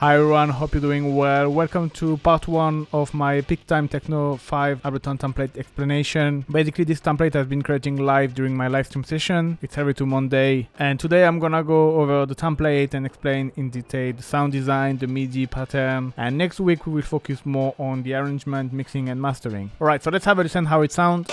Hi everyone, hope you're doing well. Welcome to part 1 of my Peak Time Techno 5 Ableton template explanation. Basically, this template has been creating live during my live stream session. It's every 2 Monday. And today I'm gonna go over the template and explain in detail the sound design, the MIDI pattern. And next week we will focus more on the arrangement, mixing and mastering. Alright, so let's have a listen how it sounds.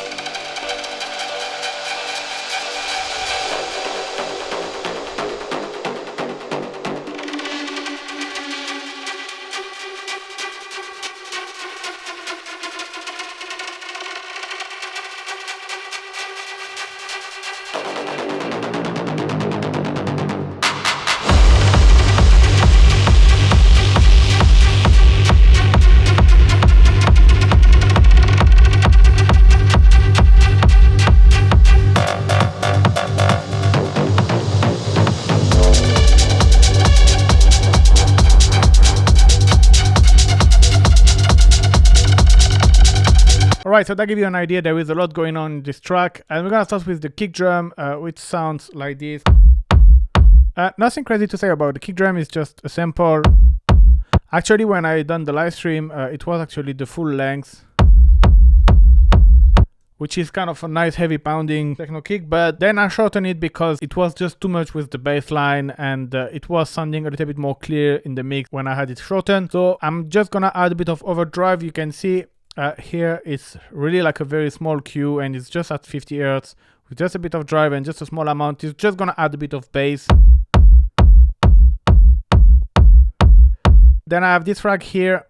Alright, so that gives you an idea. There is a lot going on in this track. And we're gonna start with the kick drum, which sounds like this. Nothing crazy to say about the kick drum, it's just a sample. Actually, when I done the live stream, it was actually the full length, which is kind of a nice heavy pounding techno kick, but then I shortened it because it was just too much with the bass line and it was sounding a little bit more clear in the mix when I had it shortened. So I'm just gonna add a bit of overdrive. You can see here it's really like a very small cue and it's just at 50 Hz with just a bit of drive and just a small amount. It's just gonna add a bit of bass. Then I have this track here,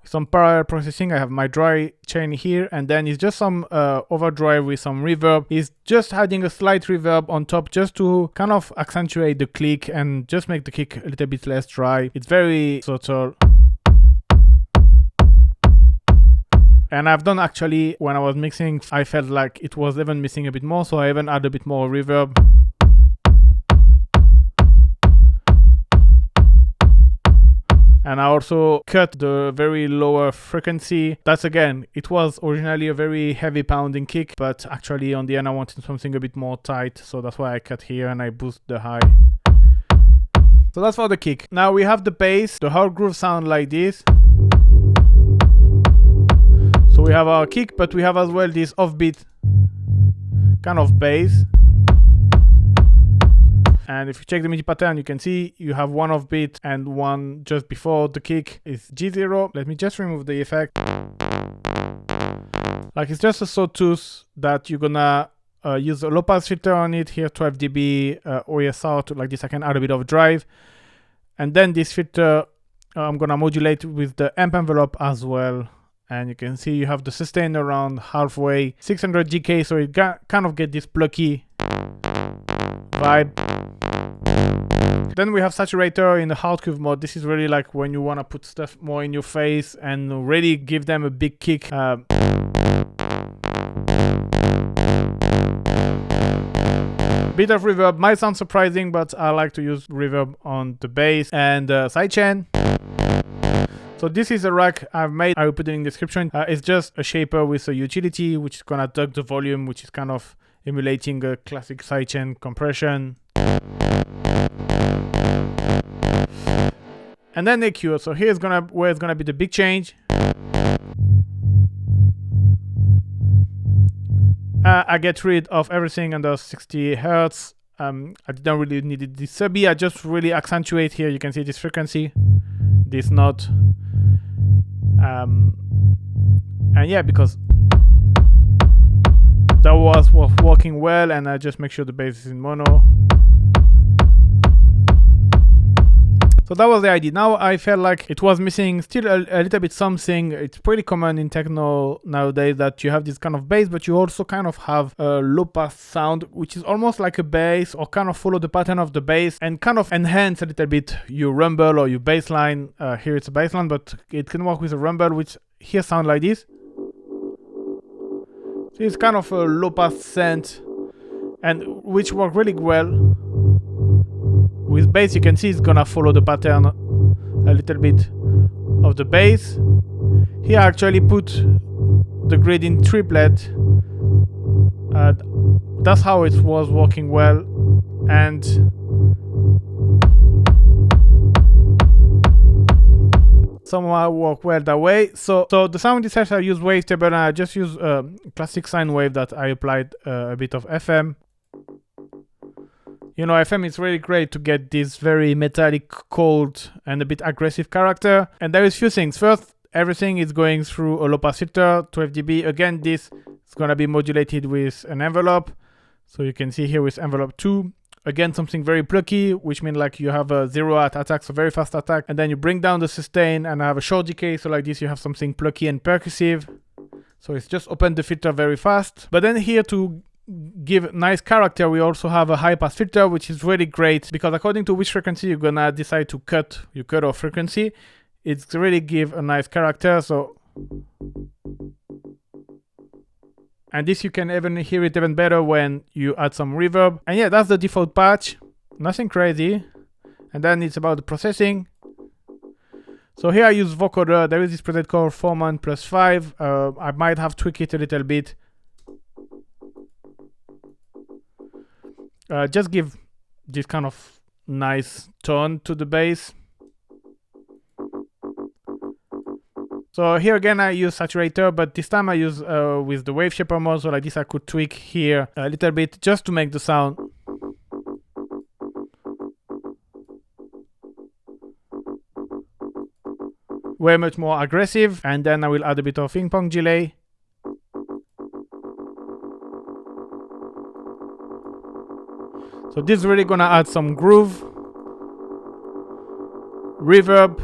some parallel processing. I have my dry chain here and then it's just some overdrive with some reverb. It's just adding a slight reverb on top just to kind of accentuate the click and just make the kick a little bit less dry. It's very subtle. And I've done actually, when I was mixing, I felt like it was even missing a bit more, so I even add a bit more reverb. And I also cut the very lower frequency. That's again, it was originally a very heavy pounding kick, but actually on the end I wanted something a bit more tight, so that's why I cut here and I boost the high. So that's for the kick. Now we have the bass. The whole groove sound like this. So we have our kick, but we have as well this offbeat kind of bass. And if you check the MIDI pattern, you can see you have one offbeat and one just before the kick is G0. Let me just remove the effect. Like it's just a sawtooth that you're gonna use a low pass filter on it here, 12 dB OSR to like this. I can add a bit of drive. And then this filter, I'm gonna modulate with the amp envelope as well. And you can see you have the sustain around halfway, 600 DK, so it kind of get this plucky vibe. Then we have saturator in the hard curve mode. This is really like when you want to put stuff more in your face and really give them a big kick. Bit of reverb might sound surprising, but I like to use reverb on the bass and sidechain. So this is a rack I've made. I will put it in the description. It's just a shaper with a utility which is gonna duck the volume, which is kind of emulating a classic sidechain compression. And then EQ. So here's where it's gonna be the big change. I get rid of everything under 60 Hz. I didn't really need this subby. I just really accentuate here. You can see this frequency, this note. And yeah, because that was working well, and I just make sure the bass is in mono. So that was the idea. Now I felt like it was missing still a little bit something. It's pretty common in techno nowadays that you have this kind of bass, but you also kind of have a low pass sound, which is almost like a bass, or kind of follow the pattern of the bass and kind of enhance a little bit your rumble or your bass line. Here it's a bass line, but it can work with a rumble, which here sound like this. So it's kind of a low pass synth, and which work really well. With bass, you can see it's gonna follow the pattern a little bit of the bass. Here I actually put the gradient triplet. That's how it was working well. And somehow work well that way. So the sound itself, I use wavetable, and I just use classic sine wave that I applied a bit of FM. You know, FM is really great to get this very metallic, cold, and a bit aggressive character. And there is few things. First, everything is going through a low pass filter, 12 dB. Again, this is gonna be modulated with an envelope. So you can see here with envelope 2. Again, something very plucky, which means like you have a 0 at attack, so very fast attack. And then you bring down the sustain and have a short decay. So like this, you have something plucky and percussive. So it's just open the filter very fast. But then here to give nice character, we also have a high pass filter, which is really great because according to which frequency you're gonna decide to cut, you cut off frequency, it's really give a nice character. So, and this you can even hear it even better when you add some reverb. And yeah, that's the default patch, nothing crazy. And then it's about the processing. So here I use vocoder. There is this preset called 4man+5. I might have tweaked it a little bit. Just give this kind of nice tone to the bass. So here again I use saturator, but this time I use with the wave shaper mode. So like this I could tweak here a little bit just to make the sound way much more aggressive. And then I will add a bit of ping pong delay. So this is really gonna add some groove, reverb.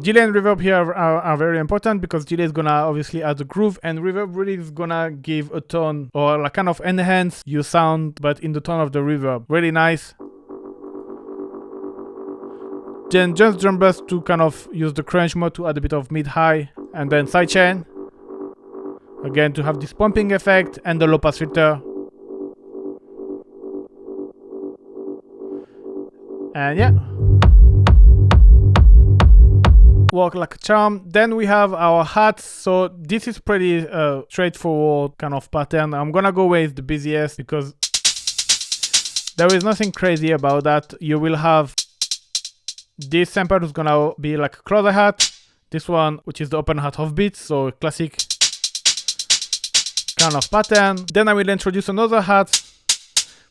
Delay and reverb here are very important because delay is gonna obviously add the groove, and reverb really is gonna give a tone or like kind of enhance your sound, but in the tone of the reverb. Really nice. Then just drum bus to kind of use the crunch mode to add a bit of mid-high, and then sidechain. Again to have this pumping effect and the low pass filter. And yeah, work like a charm. Then we have our hats. So this is pretty straightforward kind of pattern. I'm gonna go with the busiest because there is nothing crazy about that. You will have this sample is gonna be like a closer hat. This one, which is the open hat offbeat, so classic kind of pattern. Then I will introduce another hat,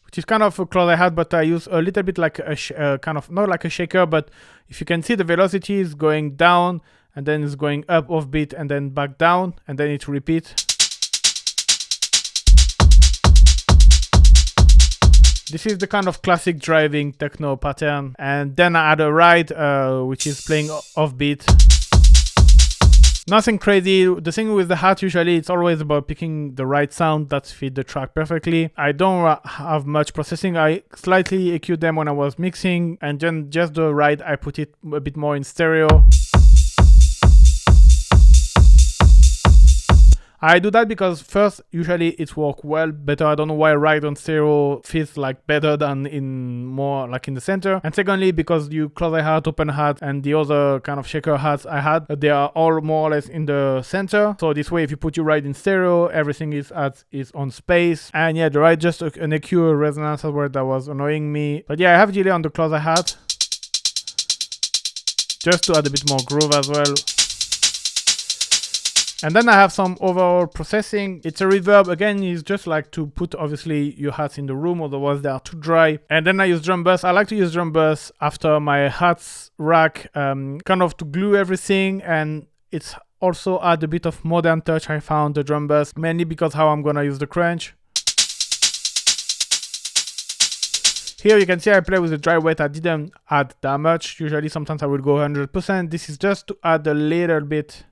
which is kind of a closer hat, but I use a little bit like a kind of, not like a shaker, but if you can see the velocity is going down and then it's going up offbeat and then back down and then it repeats. This is the kind of classic driving techno pattern. And then I add a ride, which is playing offbeat. Nothing crazy. The thing with the hat, usually it's always about picking the right sound that fit the track perfectly. I don't have much processing. I slightly EQ'd them when I was mixing, and then just the ride, I put it a bit more in stereo. I do that because first, usually it works well better. I don't know why ride on stereo feels like better than in more like in the center. And secondly, because you closer hat, open hat, and the other kind of shaker hats I had, they are all more or less in the center. So this way, if you put your ride in stereo, everything is on space. And yeah, the ride just an EQ resonance word that was annoying me. But yeah, I have delay on the closer hat just to add a bit more groove as well. And then I have some overall processing. It's a reverb. Again, it's just like to put obviously your hats in the room, otherwise they are too dry. And then I use drum bus. I like to use drum bus after my hats rack, kind of to glue everything. And it's also add a bit of modern touch. I found the drum bus, mainly because how I'm gonna use the crunch. Here you can see I play with the dry wet. I didn't add that much. Usually sometimes I will go 100%. This is just to add a little bit.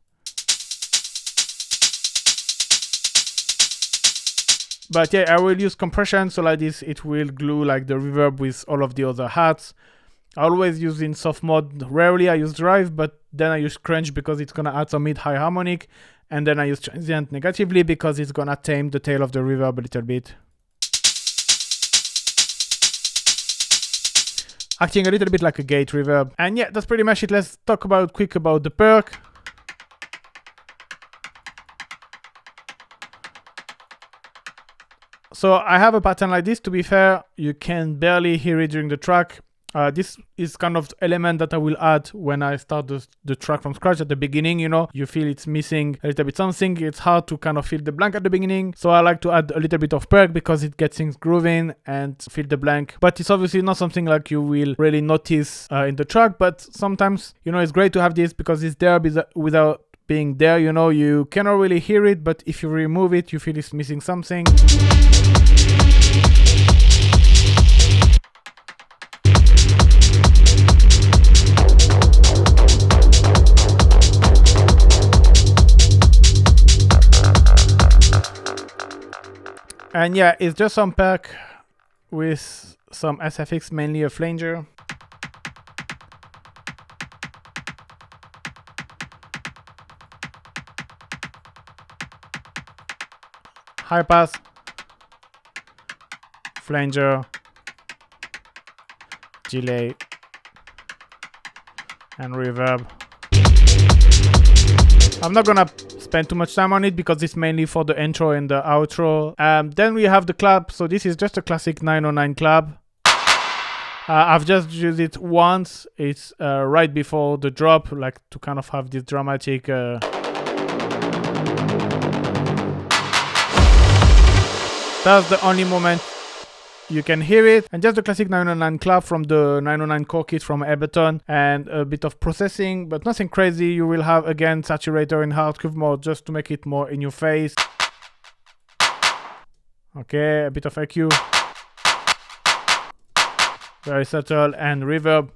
But yeah, I will use compression, so like this, it will glue like the reverb with all of the other hats. I always use in soft mode. Rarely I use drive, but then I use crunch because it's gonna add some mid-high harmonic. And then I use transient negatively because it's gonna tame the tail of the reverb a little bit. Acting a little bit like a gate reverb. And yeah, that's pretty much it. Let's talk quick about the Perc. So I have a pattern like this. To be fair, you can barely hear it during the track. This is kind of the element that I will add when I start the track from scratch at the beginning. You know, you feel it's missing a little bit something. It's hard to kind of fill the blank at the beginning. So I like to add a little bit of perc because it gets things grooving and fill the blank. But it's obviously not something like you will really notice in the track. But sometimes, you know, it's great to have this because it's there without being there. You know, you cannot really hear it, but if you remove it, you feel it's missing something. And yeah, it's just some perc with some SFX, mainly a flanger. High pass, flanger, delay, and reverb. I'm not gonna spend too much time on it because it's mainly for the intro and the outro. Then we have the clap. So this is just a classic 909 clap. I've just used it once. It's right before the drop, like to kind of have this dramatic that's the only moment you can hear it. And just the classic 909 clap from the 909 core kit from Ableton, and a bit of processing, but nothing crazy. You will have again saturator in hard curve mode just to make it more in your face. Okay, a bit of EQ, very subtle, and reverb.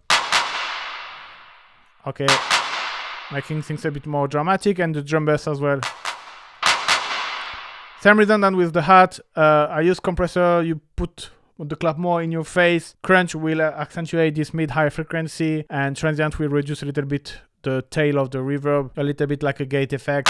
Okay, making things a bit more dramatic, and the drum bass as well. Same reason than with the hat. I use compressor. You put the clap more in your face. Crunch will accentuate this mid-high frequency, and transient will reduce a little bit the tail of the reverb, a little bit like a gate effect.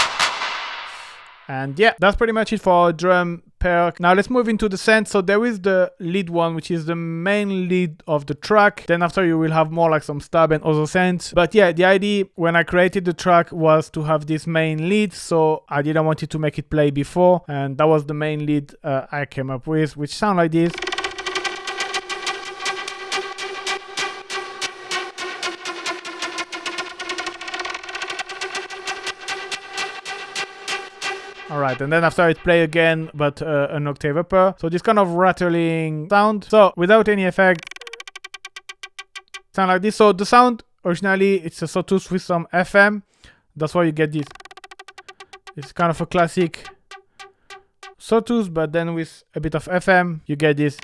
And yeah, that's pretty much it for drum perc. Now let's move into the synth. So there is the lead one, which is the main lead of the track. Then after you will have more like some stab and other synths. But yeah, the idea when I created the track was to have this main lead. So I didn't want it to make it play before. And that was the main lead I came up with, which sound like this. Alright, and then after it play again, but an octave upper. So this kind of rattling sound. So without any effect, sound like this. So the sound, originally, it's a sawtooth with some FM. That's why you get this. It's kind of a classic sawtooth, but then with a bit of FM, you get this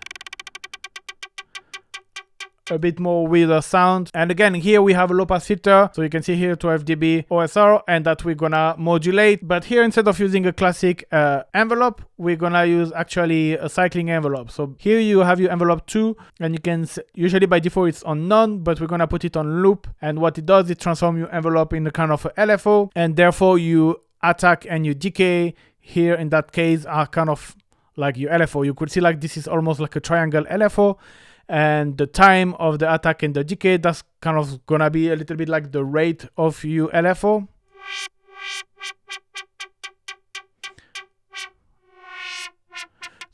a bit more weirder sound. And again, here we have a low pass filter, so you can see here 12 dB OSR, and that we're gonna modulate. But here, instead of using a classic envelope, we're gonna use actually a cycling envelope. So here you have your envelope 2, and you can usually by default it's on none, but we're gonna put it on loop. And what it does, it transforms your envelope in a kind of a LFO, and therefore you attack and you decay here in that case are kind of like your LFO. You could see like this is almost like a triangle LFO. And the time of the attack and the decay, that's kind of gonna be a little bit like the rate of your LFO.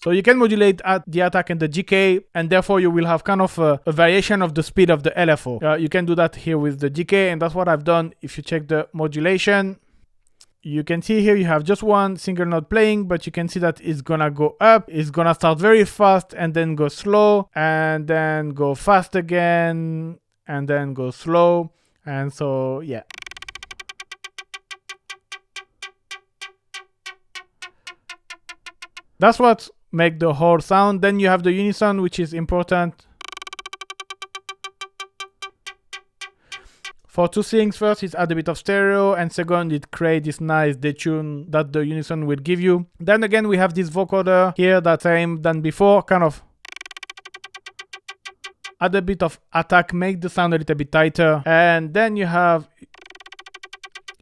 So you can modulate at the attack and the decay, and therefore you will have kind of a variation of the speed of the LFO. You can do that here with the decay, and that's what I've done. If you check the modulation, you can see here you have just one single note playing, but you can see that it's gonna go up. It's gonna start very fast and then go slow, and then go fast again, and then go slow. And so, yeah. That's what makes the whole sound. Then you have the unison, which is important. For two things, first it adds a bit of stereo, and second it creates this nice detune that the unison will give you. Then again we have this vocoder here, that same than before, kind of add a bit of attack, make the sound a little bit tighter. And then you have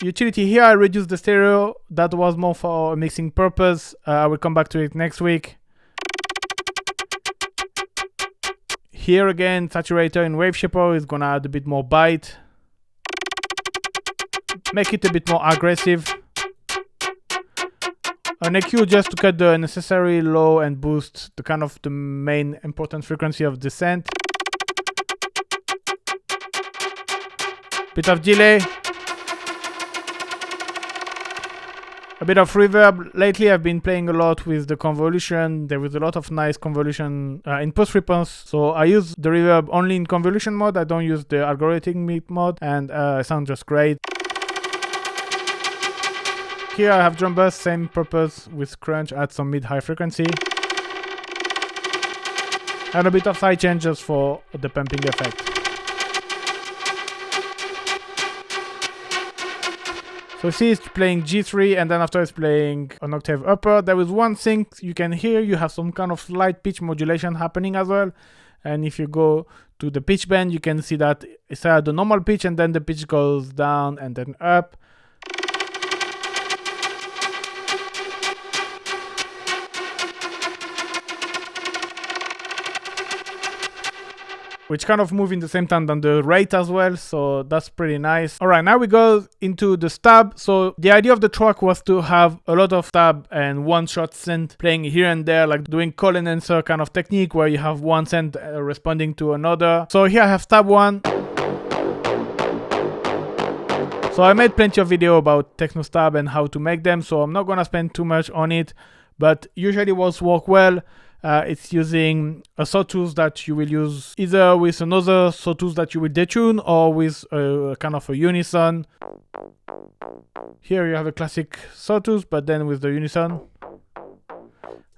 utility here. I reduced the stereo, that was more for a mixing purpose. I will come back to it next week. Here again, saturator in wave shaper is gonna add a bit more bite. Make it a bit more aggressive. An EQ just to cut the necessary low and boost the kind of the main important frequency of the synth. Bit of delay. A bit of reverb. Lately I've been playing a lot with the convolution. There is a lot of nice convolution in post response. So I use the reverb only in convolution mode. I don't use the algorithmic mode, and it sounds just great. Here I have drum bass, same purpose with crunch, add some mid-high frequency. And a bit of side changes for the pumping effect. So see, it's playing G3, and then after it's playing an octave upper. There is one thing you can hear, you have some kind of slight pitch modulation happening as well. And if you go to the pitch bend, you can see that it's at the normal pitch, and then the pitch goes down and then up. Which kind of move in the same time than the rate as well, so that's pretty nice. Alright, now we go into the stab. So the idea of the track was to have a lot of stab and one-shot synth playing here and there, like doing call and answer kind of technique where you have one synth responding to another. So here I have stab 1. So I made plenty of video about techno stab and how to make them, so I'm not gonna spend too much on it, but usually what works well. It's using a sawtooth that you will use either with another sawtooth that you will detune or with a kind of a unison. Here you have a classic sawtooth, but then with the unison.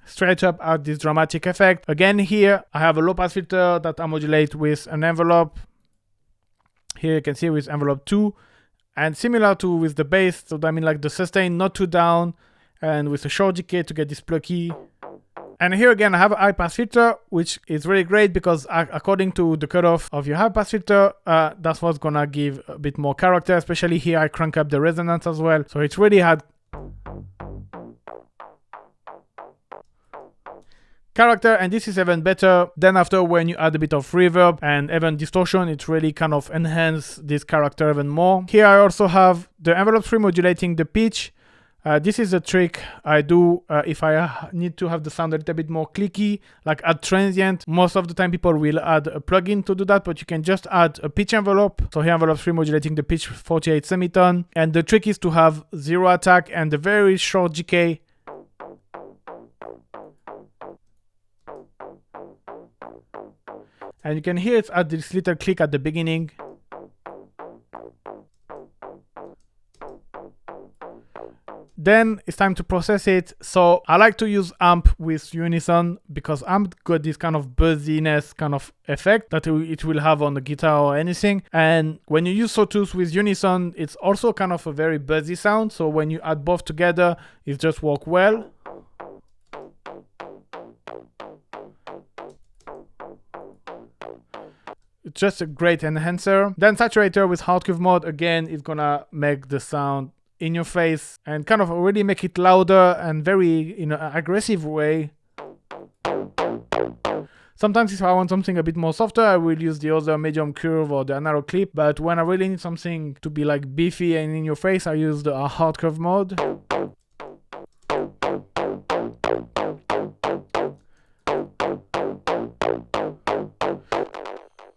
Straight up add this dramatic effect. Again here I have a low pass filter that I modulate with an envelope. Here you can see with envelope 2. And similar to with the bass, so I mean like the sustain not too down, and with a short decay to get this plucky. And here again, I have a high pass filter, which is really great because according to the cutoff of your high pass filter, that's what's gonna give a bit more character. Especially here, I crank up the resonance as well. So it's really had character, and this is even better. Then after, when you add a bit of reverb and even distortion, it really kind of enhances this character even more. Here I also have the envelope 3 modulating the pitch. This is a trick I do if I need to have the sound a little bit more clicky, like add transient. Most of the time people will add a plugin to do that, but you can just add a pitch envelope. So here envelope 3 modulating the pitch 48 semitone. And the trick is to have 0 attack and a very short decay. And you can hear it at this little click at the beginning. Then it's time to process it. So I like to use amp with unison because amp got this kind of buzziness kind of effect that it will have on the guitar or anything. And when you use sawtooth with unison, it's also kind of a very buzzy sound. So when you add both together, it just works well. It's just a great enhancer. Then saturator with hardcurve mode, again, is gonna make the sound in your face and kind of already make it louder and very in an aggressive way. Sometimes if I want something a bit more softer, I will use the other medium curve or the narrow clip, but when I really need something to be like beefy and in your face, I use the hardcurve mode.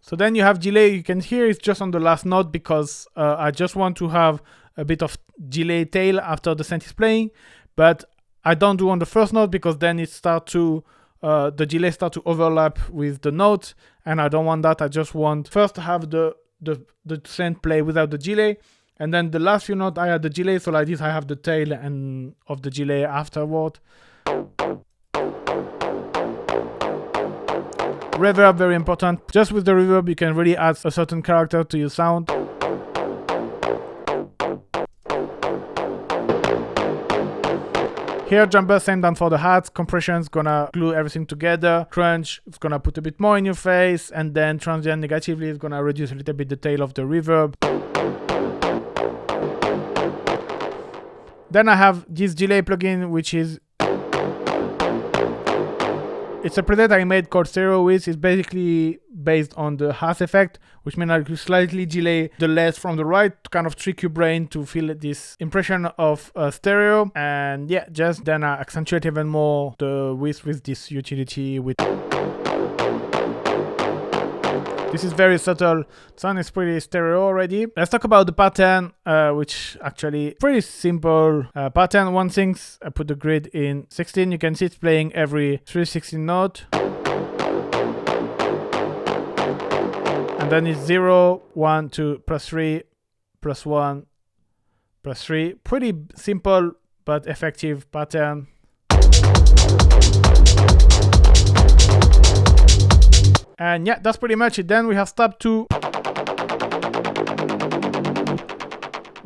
So then you have delay. You can hear it's just on the last note because I just want to have a bit of delay tail after the synth is playing, but I don't do on the first note because then it starts to the delay start to overlap with the note, and I don't want that. I just want first to have the synth play without the delay, and then the last few notes I add the delay, so like this I have the tail and of the delay afterward. Reverb, very important. Just with the reverb you can really add a certain character to your sound. Here, jumper, same down for the hats. Compression's gonna glue everything together. Crunch is gonna put a bit more in your face, and then transient negatively is gonna reduce a little bit the tail of the reverb. Then I have this delay plugin, which is it's a preset I made called Stereo Width. It's basically based on the Haas effect, which means that you slightly delay the left from the right to kind of trick your brain to feel this impression of stereo. And yeah, just then I accentuate even more the width with this utility with This is very subtle. Sound is pretty stereo already. Let's talk about the pattern, which actually pretty simple pattern. One thing, I put the grid in 16. You can see it's playing every 3/16 note. And then it's 0, 1, 2, +3, +1, +3. Pretty simple but effective pattern. And yeah, that's pretty much it. Then we have step 2,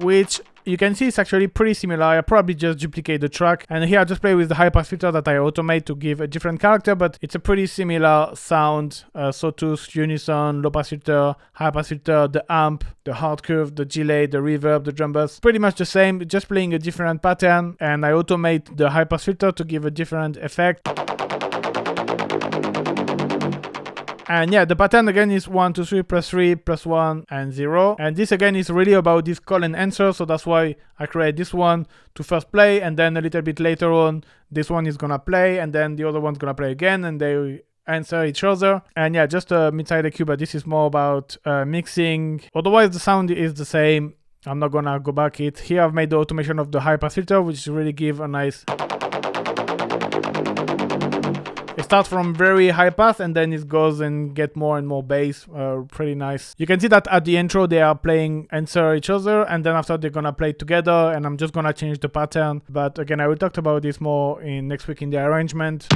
which you can see it's actually pretty similar. I probably just duplicate the track. And here I just play with the high pass filter that I automate to give a different character, but it's a pretty similar sound. Sawtooth, unison, low pass filter, high pass filter, the amp, the hard curve, the delay, the reverb, the drum bass. Pretty much the same, just playing a different pattern. And I automate the high pass filter to give a different effect. And yeah, the pattern again is 1, 2, 3, +3, +1, and 0. And this again is really about this call and answer. So that's why I create this one to first play, and then a little bit later on, this one is gonna play, and then the other one's gonna play again, and they answer each other. And yeah, just a mid-side EQ, but this is more about mixing. Otherwise, the sound is the same. I'm not gonna go back it. Here I've made the automation of the high pass filter, which really give a nice... It starts from very high pass and then it goes and get more and more bass. Pretty nice. You can see that at the intro they are playing answer each other, and then after they're gonna play together, and I'm just gonna change the pattern. But again, I will talk about this more in next week in the arrangement.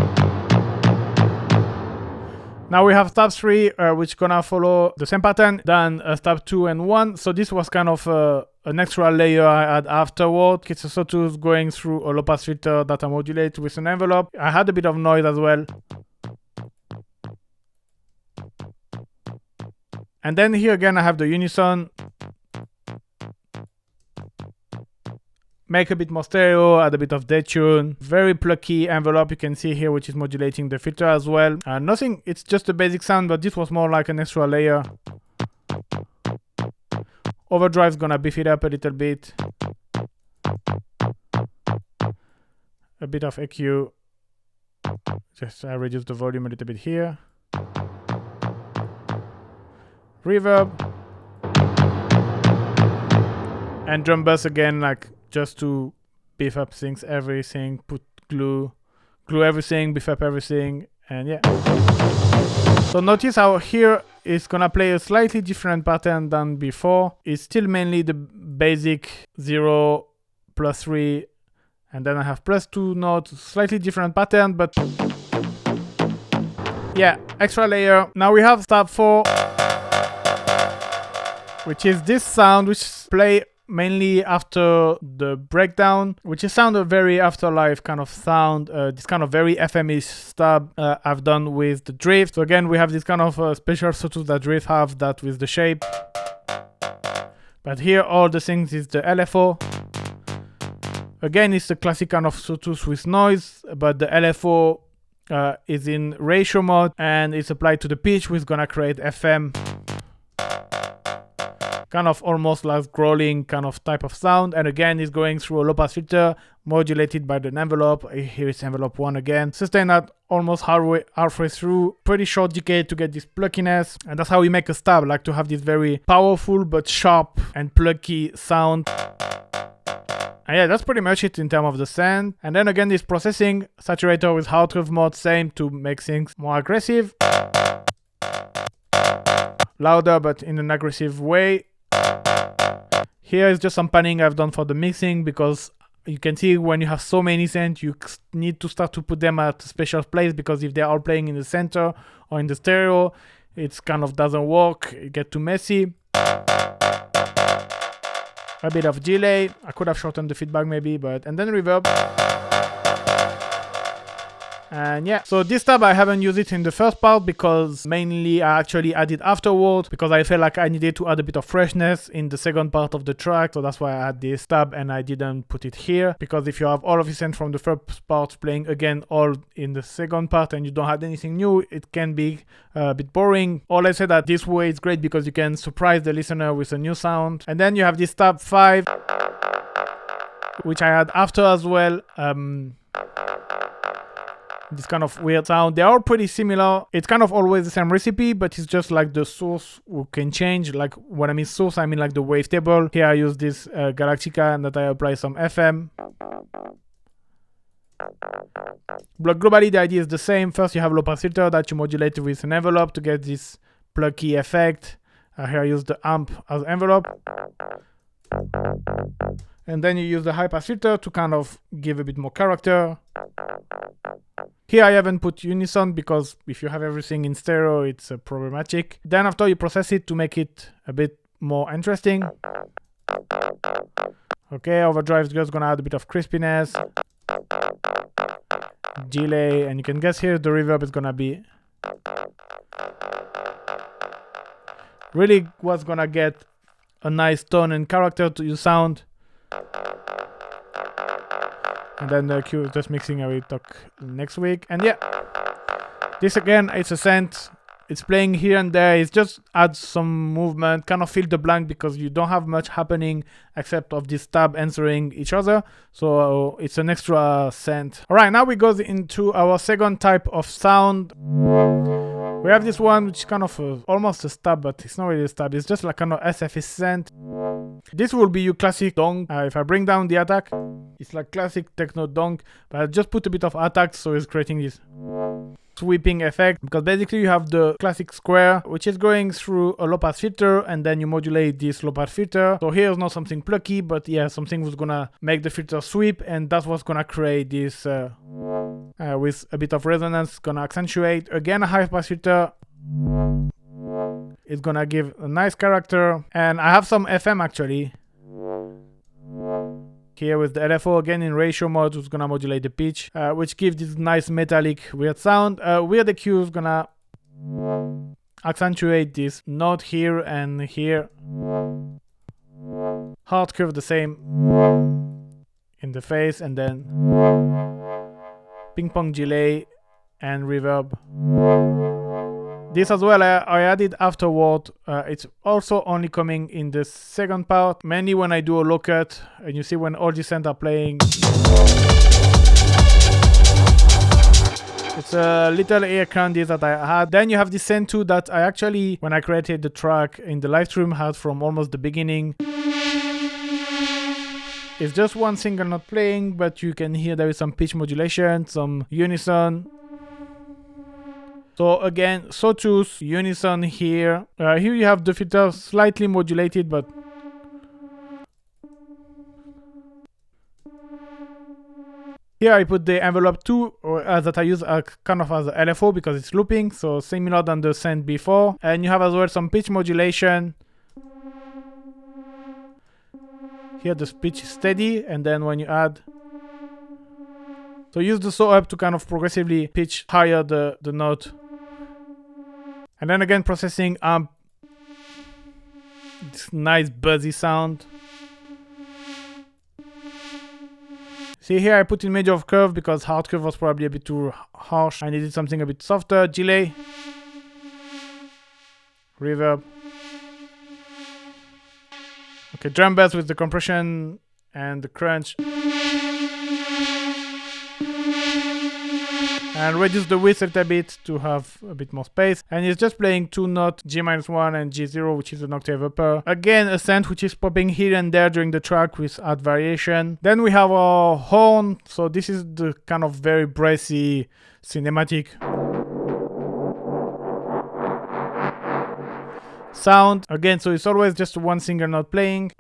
Now we have step 3, which gonna follow the same pattern than step 2 and 1. So this was kind of an extra layer I had afterward. It's a sawtooth going through a low pass filter that I modulate with an envelope. I had a bit of noise as well. And then here again I have the unison. Make a bit more stereo, add a bit of detune. Very plucky envelope you can see here, which is modulating the filter as well. Nothing, it's just a basic sound, but this was more like an extra layer. Overdrive's gonna beef it up a little bit. A bit of EQ. Just reduce the volume a little bit here. Reverb. And drum bass again, like just to beef up things, everything, put glue everything, beef up everything, and yeah. So notice how here it's gonna play a slightly different pattern than before. It's still mainly the basic 0, +3, and then I have +2 notes, slightly different pattern, but yeah, extra layer. Now we have step 4, which is this sound, which play mainly after the breakdown, which is sound a very afterlife kind of sound, this kind of very FM-ish stuff I've done with the drift. So again, we have this kind of special sawtooth that drift have that with the shape. But here all the things is the LFO. Again, it's the classic kind of sawtooth with noise, but the LFO is in ratio mode and it's applied to the pitch, which is gonna create FM. Kind of almost like growling kind of type of sound, and again it's going through a low pass filter modulated by the envelope. Here is envelope 1 again. Sustain that almost halfway through. Pretty short decay to get this pluckiness, and that's how we make a stab, like to have this very powerful but sharp and plucky sound. And yeah, that's pretty much it in terms of the sound. And then again, this processing saturator with hard curve mode, same to make things more aggressive, louder but in an aggressive way. Here is just some panning I've done for the mixing, because you can see when you have so many synths, you need to start to put them at a special place, because if they're all playing in the center or in the stereo, it kind of doesn't work, it gets too messy. A bit of delay, I could have shortened the feedback maybe, but and then reverb. And yeah, so this tab I haven't used it in the first part because mainly I actually added afterwards, because I felt like I needed to add a bit of freshness in the second part of the track. So that's why I had this tab and I didn't put it here, because if you have all of the synths from the first part playing again all in the second part and you don't have anything new, it can be a bit boring. All I said that this way it's great because you can surprise the listener with a new sound. And then you have this tab 5, which I had after as well. this kind of weird sound. They're all pretty similar. It's kind of always the same recipe, but it's just like the source who can change. Like when I mean source, I mean like the wavetable. Here I use this Galactica and that I apply some FM. But globally the idea is the same. First you have a low pass filter that you modulate with an envelope to get this plucky effect. Here I use the amp as envelope. And then you use the high pass filter to kind of give a bit more character. Here I haven't put unison because if you have everything in stereo, it's problematic. Then after you process it to make it a bit more interesting. Okay, overdrive is just gonna add a bit of crispiness. Delay, and you can guess here the reverb is gonna be really what's gonna get a nice tone and character to your sound. And then the cue is just mixing. I will talk next week. And yeah, this again, it's a synth. It's playing here and there. It just adds some movement, kind of fill the blank because you don't have much happening except of this tab answering each other. So it's an extra synth. All right, now we go into our second type of sound. We have this one which is kind of almost a stab, but it's not really a stab. It's just like kind of SFS synth. This will be your classic donk. If I bring down the attack, it's like classic techno donk, but I just put a bit of attack, so it's creating this sweeping effect, because basically you have the classic square which is going through a low pass filter and then you modulate this low pass filter. So here's not something plucky, but yeah, something was gonna make the filter sweep, and that's what's gonna create this with a bit of resonance, gonna accentuate. Again, a high pass filter, it's gonna give a nice character. And I have some FM actually here with the LFO again in ratio mode, who's gonna modulate the pitch, which gives this nice metallic weird sound. Weird EQ is gonna accentuate this note here and here. Hard curve the same in the face, and then ping pong delay and reverb. This as well I added afterward. It's also only coming in the second part, mainly when I do a low cut, and you see when all the synths are playing. It's a little ear candy that I had. Then you have the synth 2 that I actually, when I created the track in the live stream, had from almost the beginning. It's just one single not playing, but you can hear there is some pitch modulation, some unison. So again, sawtooth, unison here. Here you have the filter slightly modulated, but here I put the envelope 2 that I use kind of as a LFO because it's looping, so similar than the synth before. And you have as well some pitch modulation. Here the pitch is steady, and then when you add, so use the saw up to kind of progressively pitch higher the note. And then again processing amp, this nice buzzy sound. See here I put in major curve because hard curve was probably a bit too harsh. I needed something a bit softer. Delay, reverb. Okay, drum bass with the compression and the crunch. And reduce the width a little bit to have a bit more space. And it's just playing 2 notes, G-1 and G0, which is an octave upper. Again, a synth which is popping here and there during the track with add variation. Then we have our horn. So this is the kind of very brassy, cinematic sound. Again, so it's always just one single note playing.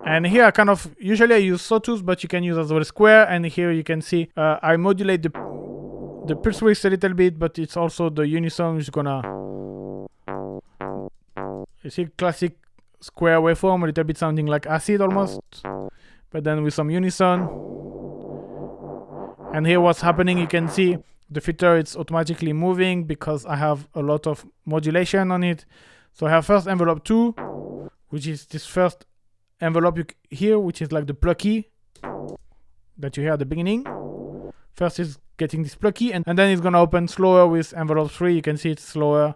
And here I kind of, usually I use sawtooth, but you can use as well square. And here you can see I modulate the pulse width a little bit, but it's also the unison which is gonna, you see classic square waveform, a little bit sounding like acid almost, but then with some unison. And here what's happening, you can see the filter, it's automatically moving because I have a lot of modulation on it. So I have first envelope 2, which is this first envelope here, which is like the plucky that you hear at the beginning. First is getting this plucky, and then it's gonna open slower with envelope 3. You can see it's slower.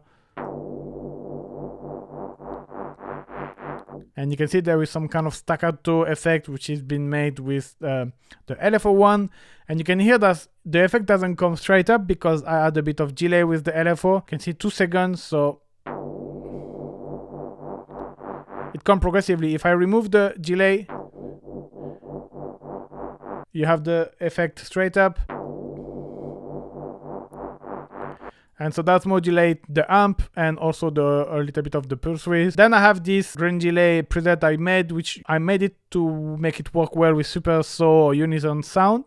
And you can see there is some kind of staccato effect which has been made with the LFO one. And you can hear that the effect doesn't come straight up because I add a bit of delay with the LFO. You can see 2 seconds, so it comes progressively. If I remove the delay, you have the effect straight up. And so that's modulate the amp and also a little bit of the pulse width. Then I have this grain delay preset I made, which I made it to make it work well with super saw or unison sound.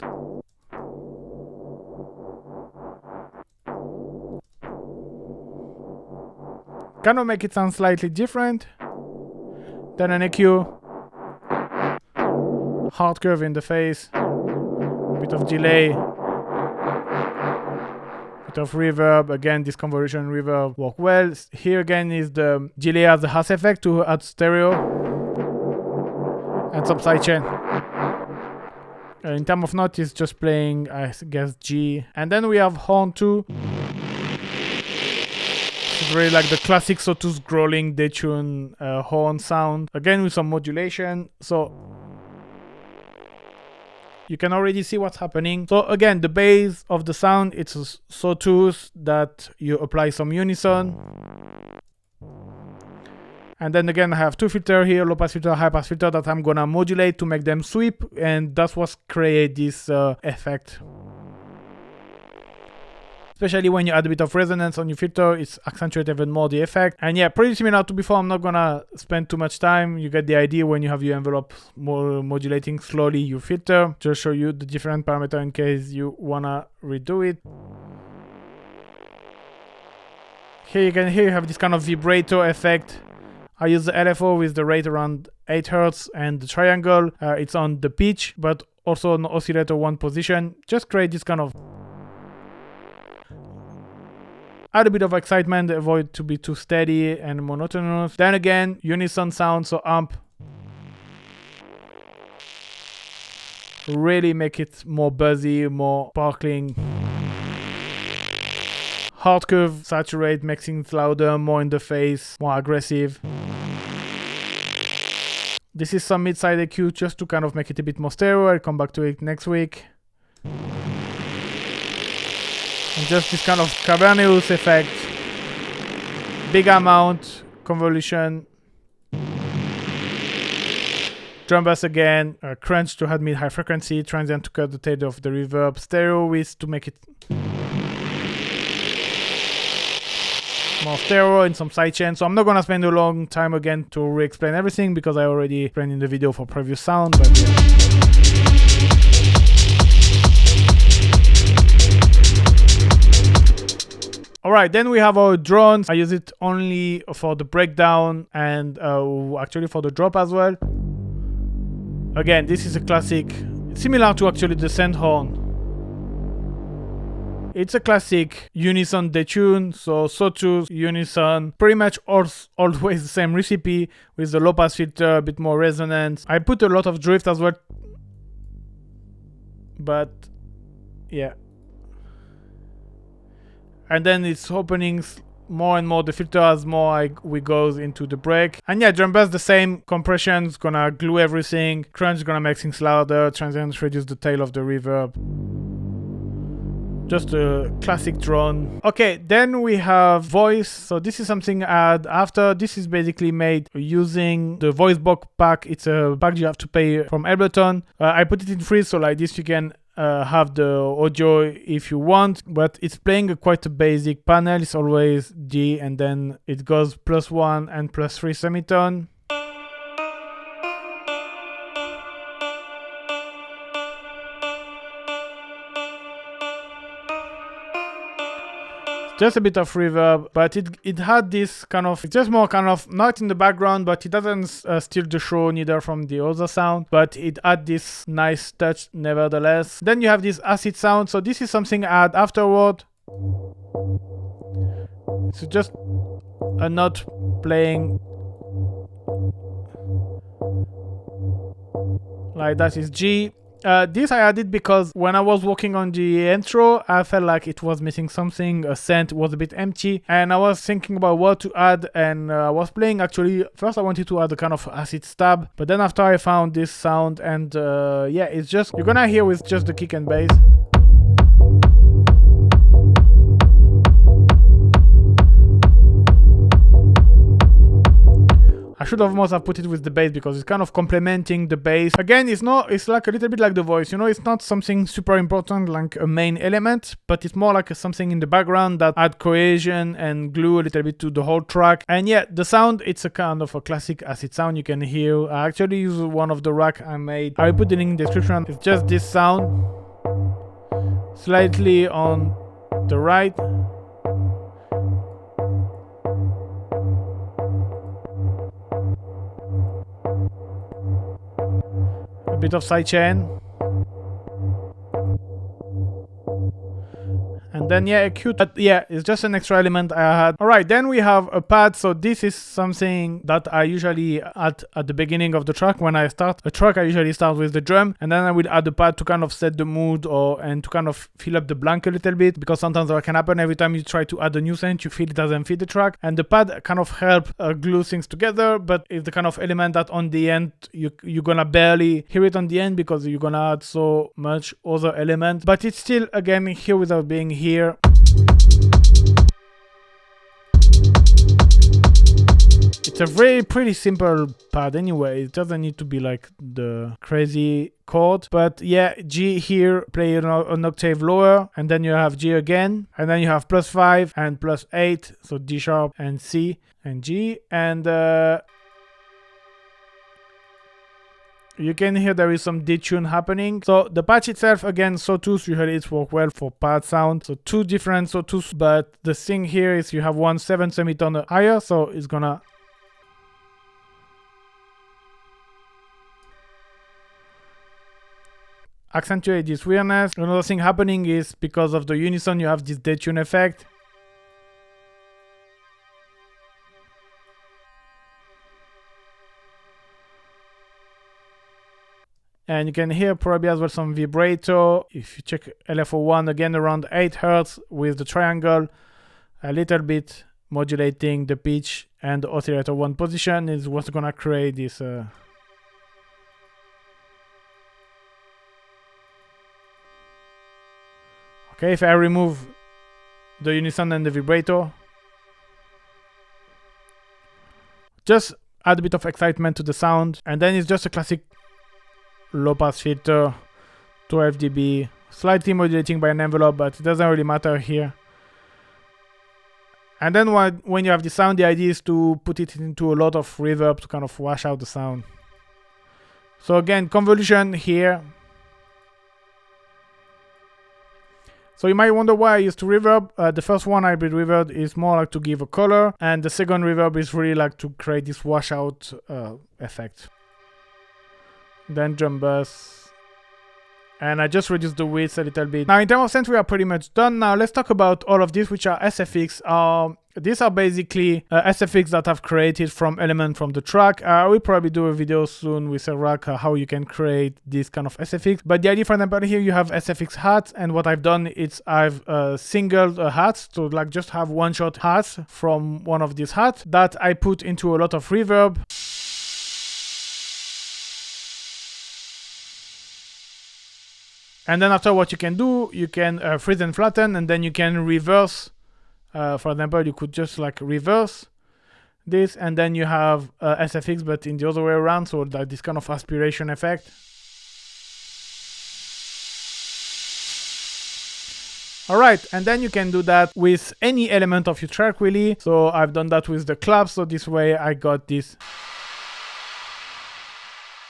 Kind of make it sound slightly different. Then an EQ, hard curve in the face, bit of delay, bit of reverb. Again, this convolution reverb work well. Here again is the delay as a harsh effect to add stereo and some sidechain. In terms of note, it's just playing, I guess, G. And then we have horn 2. It's really like the classic sawtooth growling detune horn sound. Again with some modulation. So you can already see what's happening. So again, the base of the sound, it's a sawtooth that you apply some unison. And then again, I have 2 filters here, low pass filter, high pass filter, that I'm gonna modulate to make them sweep. And that's what creates this effect. Especially when you add a bit of resonance on your filter, it's accentuates even more the effect. And yeah, pretty similar to before. I'm not gonna spend too much time. You get the idea when you have your envelope more modulating slowly your filter. Just show you the different parameters in case you wanna redo it. Here you have this kind of vibrato effect. I use the LFO with the rate around 8 Hz and the triangle. It's on the pitch, but also on oscillator 1 position. Just create this kind of add a bit of excitement, avoid to be too steady and monotonous. Then again, unison sound, so amp. Really make it more buzzy, more sparkling. Hard curve, saturate, making it louder, more in the face, more aggressive. This is some mid-side EQ just to kind of make it a bit more stereo. I'll come back to it next week. And just this kind of cavernous effect, big amount, convolution, drum bass again, crunch to add mid-high frequency, transient to cut the tail of the reverb, stereo width to make it more stereo and some sidechain. So I'm not gonna spend a long time again to re-explain everything because I already explained in the video for previous sound, but yeah. Alright, then we have our drones. I use it only for the breakdown and actually for the drop as well. Again, this is a classic, similar to actually the Synth horn. It's a classic unison detune, so sawtooth, unison, pretty much always the same recipe with the low pass filter, a bit more resonance. I put a lot of drift as well, but yeah. And then it's opening more and more the filter as more we goes into the break. And yeah, drum bass the same, compression's gonna glue everything, crunch gonna make things louder, transient reduce the tail of the reverb. Just a classic drone. Okay, then we have voice. So this is something I add after. This is basically made using the voice box pack. It's a pack you have to pay from Ableton. I put it in free, so like this you can have the audio if you want, but it's playing quite a basic panel. It's always D and then it goes +1 and +3 semitone. Just a bit of reverb, but it had this kind of, it's just more kind of not in the background, but it doesn't steal the show neither from the other sound, but it had this nice touch nevertheless. Then you have this acid sound, so this is something I add afterward. It's just a note playing like that is G, This I added because when I was working on the intro, I felt like it was missing something. A synth was a bit empty, and I was thinking about what to add. And I was playing actually. First, I wanted to add a kind of acid stab, but then after I found this sound, and yeah, it's just you're gonna hear with just the kick and bass. I should have most put it with the bass because it's kind of complementing the bass. Again, it's like a little bit like the voice, you know, it's not something super important like a main element, but it's more like something in the background that add cohesion and glue a little bit to the whole track. And yeah, the sound, it's a kind of a classic acid sound you can hear. I actually use one of the rack I made. I will put the link in the description. It's just this sound, slightly on the right. Bit of sidechain, and then yeah, acute. But yeah, it's just an extra element I had. All right, then we have a pad. So this is something that I usually add at the beginning of the track. When I start a track, I usually start with the drum, and then I will add the pad to kind of set the mood and to kind of fill up the blank a little bit, because sometimes what can happen every time you try to add a new synth, you feel it doesn't fit the track, and the pad kind of help glue things together. But it's the kind of element that on the end you're gonna barely hear it on the end because you're gonna add so much other element, but it's still again here without being here. It's a pretty simple pad anyway. It doesn't need to be like the crazy chord, but yeah, G here, play an octave lower, and then you have G again, and then you have +5 and +8, so D sharp and C and G, and you can hear there is some detune happening. So the patch itself, again, sawtooth, usually it's work well for pad sound. So two different sawtooths, but the thing here is you have one 7 semitone higher, so it's gonna accentuate this weirdness. Another thing happening is because of the unison, you have this detune effect. And you can hear probably as well some vibrato. If you check LFO1, again around 8 Hz with the triangle, a little bit modulating the pitch, and the oscillator 1 position is what's gonna create this okay, if I remove the unison and the vibrato, just add a bit of excitement to the sound, and then it's just a classic low pass filter, 12 dB, slightly modulating by an envelope, but it doesn't really matter here. And then when you have the sound, the idea is to put it into a lot of reverb to kind of wash out the sound. So again, convolution here. So you might wonder why I used to reverb. The first one, hybrid reverb, is more like to give a color, and the second reverb is really like to create this washout effect. Then drum bass, and I just reduced the width a little bit. Now in terms of synth, we are pretty much done. Now let's talk about all of these, which are SFX. These are basically SFX that I've created from elements from the track. I will probably do a video soon with a rack how you can create this kind of SFX. But the idea, for example, here you have SFX hats, and what I've done is I've singled hats, so like just have one-shot hats from one of these hats that I put into a lot of reverb. And then after, what you can do, you can freeze and flatten, and then you can reverse. For example, you could just like reverse this, and then you have SFX, but in the other way around, so like this kind of aspiration effect. Alright, and then you can do that with any element of your track really. So I've done that with the claps, so this way I got this,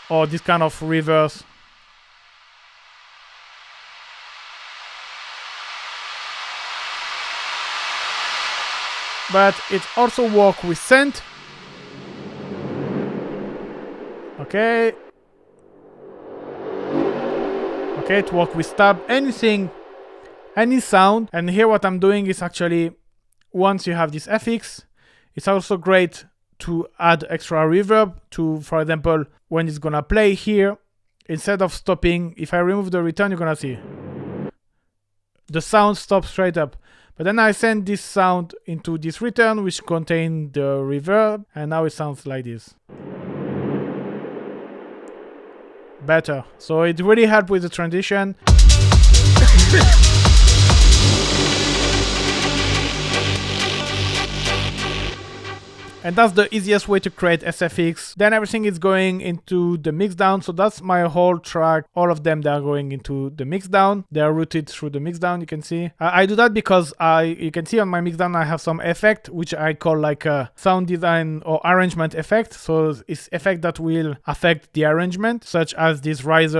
or this kind of reverse. But it also works with synth. Okay. Okay, it works with stab, anything, any sound. And here what I'm doing is actually, once you have this FX, it's also great to add extra reverb to, for example, when it's gonna play here, instead of stopping, if I remove the return, you're gonna see the sound stops straight up. But then I send this sound into this return, which contain the reverb, and now it sounds like this. Better. So it really helped with the transition. And that's the easiest way to create SFX. Then everything is going into the Mixdown. So that's my whole track. All of them, they are going into the Mixdown. They are routed through the Mixdown, you can see. I do that because you can see on my Mixdown, I have some effect, which I call like a sound design or arrangement effect. So it's effect that will affect the arrangement, such as this riser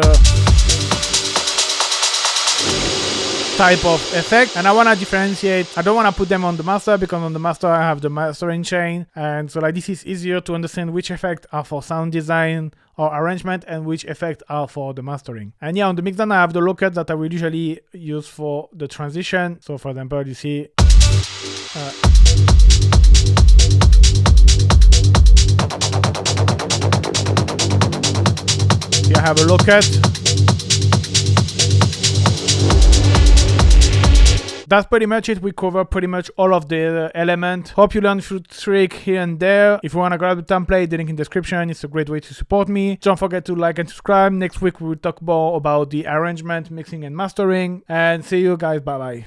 type of effect, and I want to differentiate. I don't want to put them on the master because on the master I have the mastering chain, and so like this is easier to understand which effects are for sound design or arrangement and which effects are for the mastering. And yeah, on the Mixdown I have the low cut that I will usually use for the transition. So for example, you see here I have a low cut. That's pretty much it. We cover pretty much all of the elements. Hope you learned a few tricks here and there. If you want to grab the template, the link in the description. It's a great way to support me. Don't forget to like and subscribe. Next week we will talk more about the arrangement, mixing and mastering. And see you guys. Bye bye.